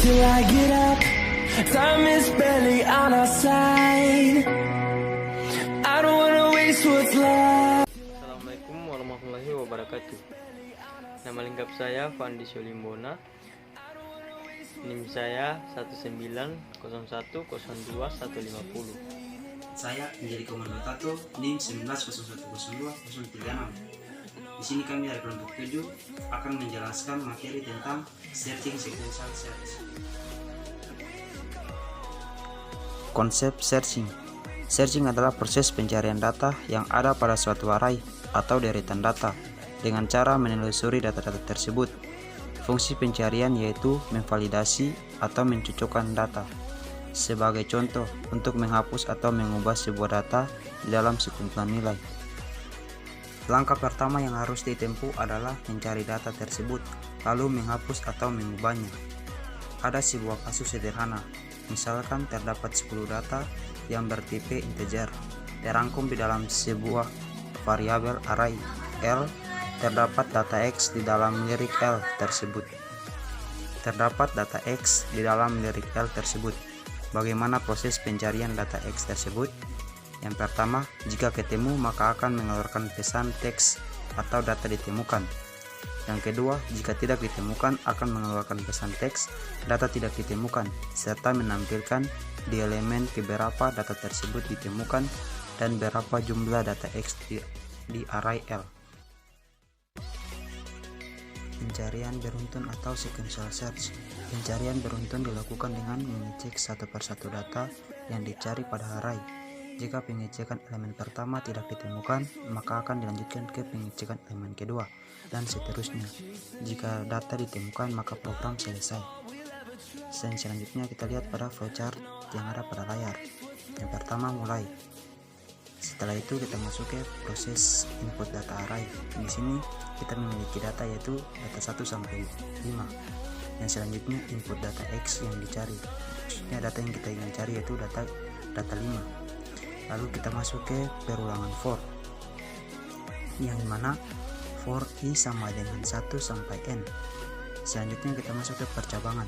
till I get up. Time is barely on our side. I don't wanna waste what's left. Assalamualaikum warahmatullahi wabarakatuh. Nama lengkap saya Fandi Solimbona. NIM saya 1901021050. Saya menjadi Komando Tato NIM 19010236. Di sini kami dari kelompok 7 akan menjelaskan materi tentang searching sequential search. Konsep searching. Searching adalah proses pencarian data yang ada pada suatu array atau deretan data dengan cara menelusuri data-data tersebut. Fungsi pencarian yaitu memvalidasi atau mencocokkan data. Sebagai contoh, untuk menghapus atau mengubah sebuah data di dalam sekumpulan nilai. Langkah pertama yang harus ditempuh adalah mencari data tersebut, lalu menghapus atau mengubahnya. Ada sebuah kasus sederhana, misalkan terdapat 10 data yang bertipe integer, terangkum di dalam sebuah variabel array L. Terdapat data X di dalam lirik L tersebut. Bagaimana proses pencarian data X tersebut? Yang pertama, jika ketemu maka akan mengeluarkan pesan teks atau data ditemukan. Yang kedua, jika tidak ditemukan akan mengeluarkan pesan teks, data tidak ditemukan, serta menampilkan di elemen keberapa data tersebut ditemukan dan berapa jumlah data X di array L. Pencarian beruntun atau sequential search. Pencarian beruntun dilakukan dengan mengecek satu persatu data yang dicari pada array. Jika pengecekan elemen pertama tidak ditemukan, maka akan dilanjutkan ke pengecekan elemen kedua, dan seterusnya. Jika data ditemukan, maka program selesai. Selanjutnya kita lihat pada flowchart yang ada pada layar. Yang pertama, mulai. Setelah itu kita masuk ke proses input data array. Di sini kita memiliki data yaitu data 1 sampai 5. Yang selanjutnya input data X yang dicari. Maksudnya data yang kita ingin cari yaitu data 5. Lalu kita masuk ke perulangan for, yang dimana for i sama dengan 1 sampai n. Selanjutnya kita masuk ke percabangan.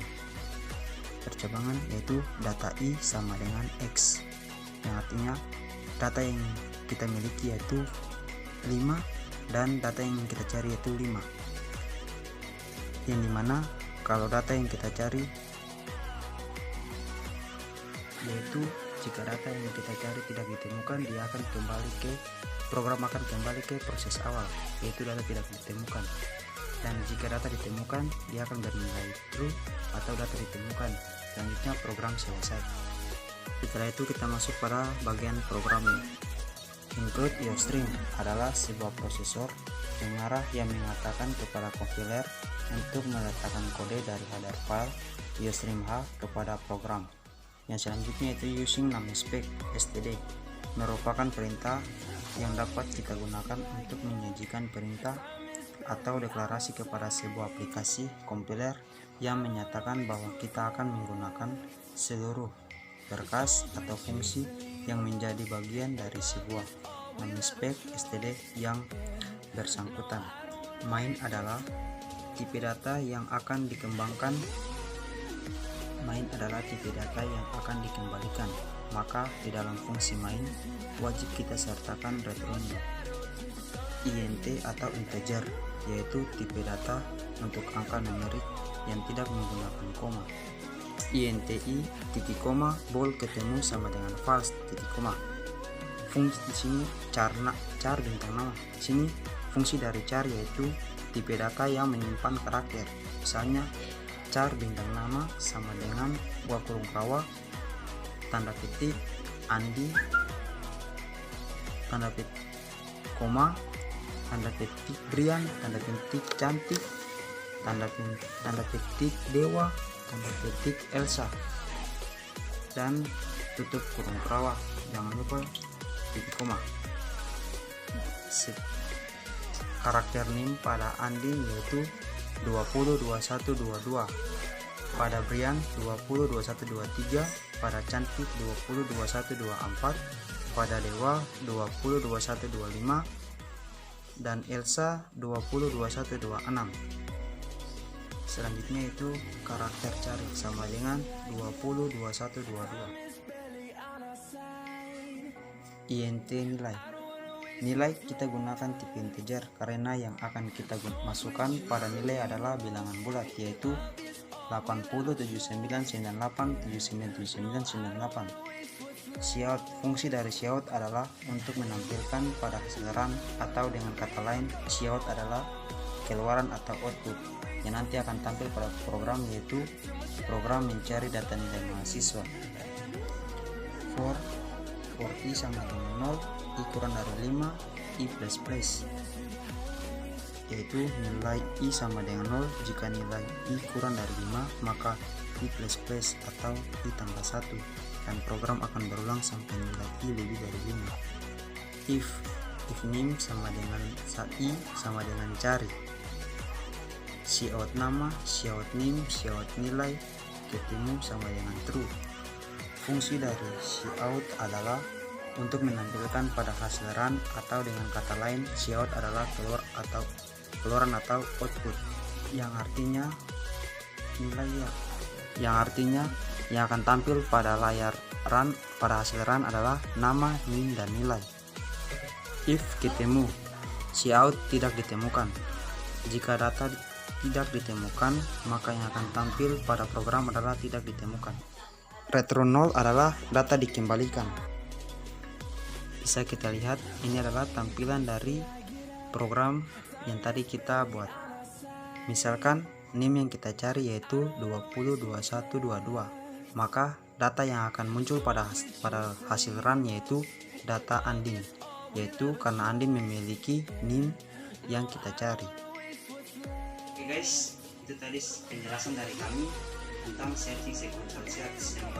Percabangan yaitu data i sama dengan x, yang artinya data yang kita miliki yaitu 5 dan data yang kita cari yaitu 5. Yang dimana kalau data yang kita cari yaitu jika data yang kita cari tidak ditemukan, program akan kembali ke proses awal, yaitu data tidak ditemukan. Dan jika data ditemukan, dia akan bernilai true atau data ditemukan. Selanjutnya program selesai. Setelah itu kita masuk pada bagian programming. Include your string adalah sebuah prosesor pengarah yang mengatakan kepada kompiler untuk meletakkan kode dari header file usestream h kepada program. Yang selanjutnya itu using namespec std, merupakan perintah yang dapat kita gunakan untuk menyajikan perintah atau deklarasi kepada sebuah aplikasi kompiler yang menyatakan bahwa kita akan menggunakan seluruh berkas atau fungsi yang menjadi bagian dari sebuah namespec std yang bersangkutan. Main adalah tipe data yang akan dikembangkan. Main adalah tipe data yang akan dikembalikan, maka di dalam fungsi main wajib kita sertakan return int atau integer, yaitu tipe data untuk angka numerik yang tidak menggunakan koma. Inti titik koma bold ketemu sama dengan false titik koma. Fungsi di sini char bintang nama. Di sini fungsi dari char yaitu tipe data yang menyimpan karakter. Misalnya char bintang nama sama dengan buah kurung rawa tanda petik Andi tanda petik koma tanda petik Brian tanda petik cantik tanda petik Dewa tanda petik Elsa, dan tutup kurung rawa, jangan lupa titik koma. Karakter NIM pada Andi yaitu 202122, pada Brian 202123, pada Cantik 202124, pada Dewa 202125, dan Elsa 202126. Selanjutnya itu karakter cari sama dengan 20, 21, 22. INT nilai. Nilai kita gunakan tipe integer karena yang akan kita masukkan pada nilai adalah bilangan bulat, yaitu 80, 79, 98, 79, 79, 98. Cout, fungsi dari cout adalah untuk menampilkan pada hasil run, atau dengan kata lain cout adalah keluaran atau output yang nanti akan tampil pada program, yaitu program mencari data nilai mahasiswa. For i sama dengan 0, i kurang dari 5, i plus plus, yaitu nilai i sama dengan 0 jika nilai i kurang dari 5 maka i plus plus atau i tambah 1, dan program akan berulang sampai nilai i lebih dari 5. If nim sama dengan i sama dengan cari. Cout nama, cout nim, cout nilai ketemu sama dengan true. Fungsi dari cout adalah untuk menampilkan pada hasil run, atau dengan kata lain cout adalah keluaran atau output, yang artinya nilai yang akan tampil pada layar run pada hasil run adalah nama, nim, dan nilai. If ketemu, cout tidak ditemukan. Jika data tidak ditemukan, maka yang akan tampil pada program adalah tidak ditemukan. Return 0 adalah data dikembalikan. Bisa kita lihat, ini adalah tampilan dari program yang tadi kita buat. Misalkan nim yang kita cari yaitu 20, 21, 22, maka data yang akan muncul pada hasil run yaitu data Andin, yaitu karena Andin memiliki nim yang kita cari. Oke guys, itu tadi penjelasan dari kami tentang searching sequential search yang